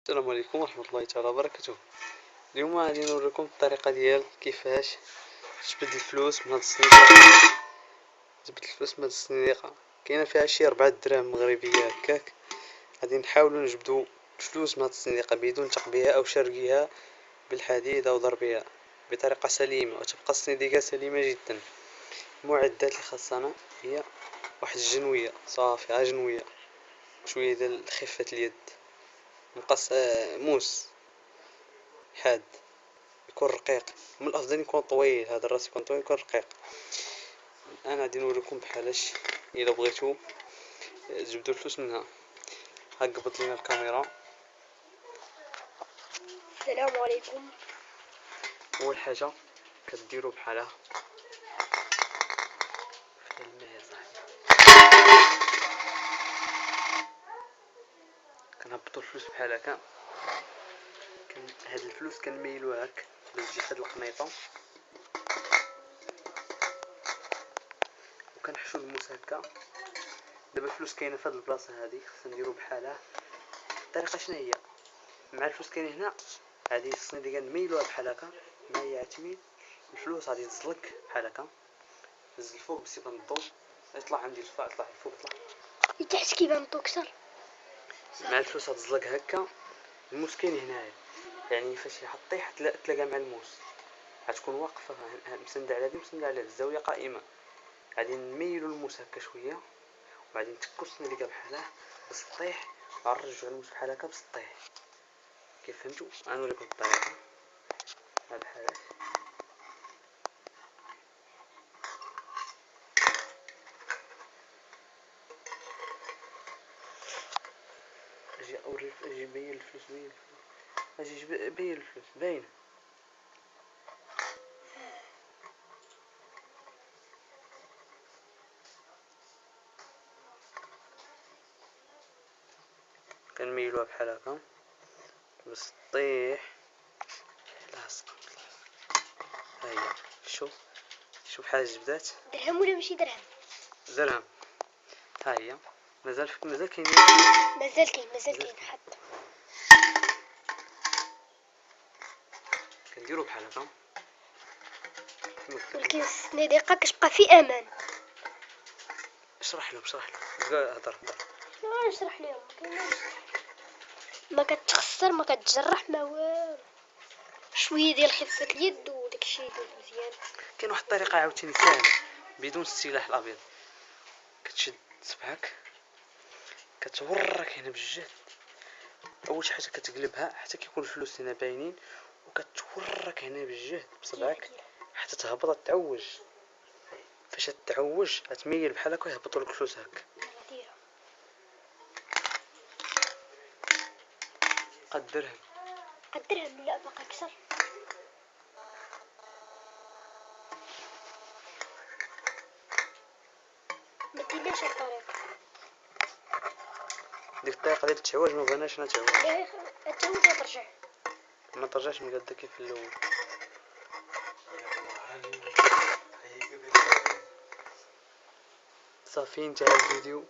السلام عليكم ورحمة الله تعالى وبركاته. اليوم غادي نوريكم الطريقة ديال كيفاش تجبد الفلوس من هاد الصندوق. جبد الفلوس من هاد الصندوق كاينه فيها شي 4 دراهم مغربية هكاك. غادي نحاولوا نجبدوا الفلوس من هاد الصندوق بدون تقبيها او شرقها بالحديد او ضربها بطريقة سليمة وتبقى الصندوق سليمة جدا. المعدات اللي خاصنا هي واحد الجنوية صافي، جنوية شوية ديال خفة اليد، مقص موس حاد يكون رقيق، من الافضل يكون طويل، هذا الراس يكون طويل يكون رقيق. انا غادي نوريكم بحالاش الا بغيتو تجبدوا الفلوس منها. هقبط لينا الكاميرا. السلام عليكم. اول حاجه كديروا بحالها في الماء يا صاحبي، كنهبطوا الفلوس بحال هكا. هاد الفلوس كنميلوها هاك باش تجي هاد القنيطه وكنحشو الموس هكا. دابا الفلوس كاينه في هاد البلاصه هادي، خصنا نديرو بحالها. الطريقه شنو هي؟ مع الفلوس كاينه هنا هادي الصندوق نميلوها بحال هكا، ما هي تميل الفلوس غادي تزلق بحال هكا. نزل الفوق باش يبان الضو، يطلع عندي الفوق، يطلع الفوق، يطلع تحت كيبان اكثر. مع الفلوس غتزلق هكا. الموس كاين هنايا، يعني فاش يطيح تلاقى مع الموس غتكون واقفه مسنده على هادي مسنده على الزاويه قائمه. غادي نميلو الموس هكا شويه وغادي نتكو الصندوق بحالها باش طيح، غنرجعو الموس بحال هكا باش طيح. كيف فهمتوا؟ غنوريكم الطريقه بحال هكا. اجي اوري، اجي بين الفلوس، بين الفلوس، اجي بين الفلوس باينه. كنميلوها بحال هكا باش طيح لاصقه. ها هي، شوف بحال جبدات. درهم ولا ماشي درهم؟ درهم. ها هي مازال كاين، مازال كاين حتى. كنديرو بحال هكا. ولكن الصناديقه كتبقى في امان. اشرح لهم بقى هضر. شنو نشرح لهم؟ ما كتخسر ما كتجرح ما والو، شويه ديال خفه اليد وداكشي يدوز مزيان. كاين واحد الطريقه عاوتاني ساهله بدون السلاح الابيض. كتشد صبعك كتورك هنا بالجهد. اول حاجه كتقلبها حتى كيكون الفلوس هنا باينين، وكتورك هنا بالجهد بصبعك حتى تهبط تعوج. فاش تعوج غتميل بحال هكا يهبطوا لك الفلوس هكا. الدرهم لا باقي اكثر. ما ديرناش الطريقه ديك الطريقه ديال التعواج ما بغيناش نتعوج. التعوج ترجع ما ترجعش من قد كيف الاول. صافي انتهى الفيديو.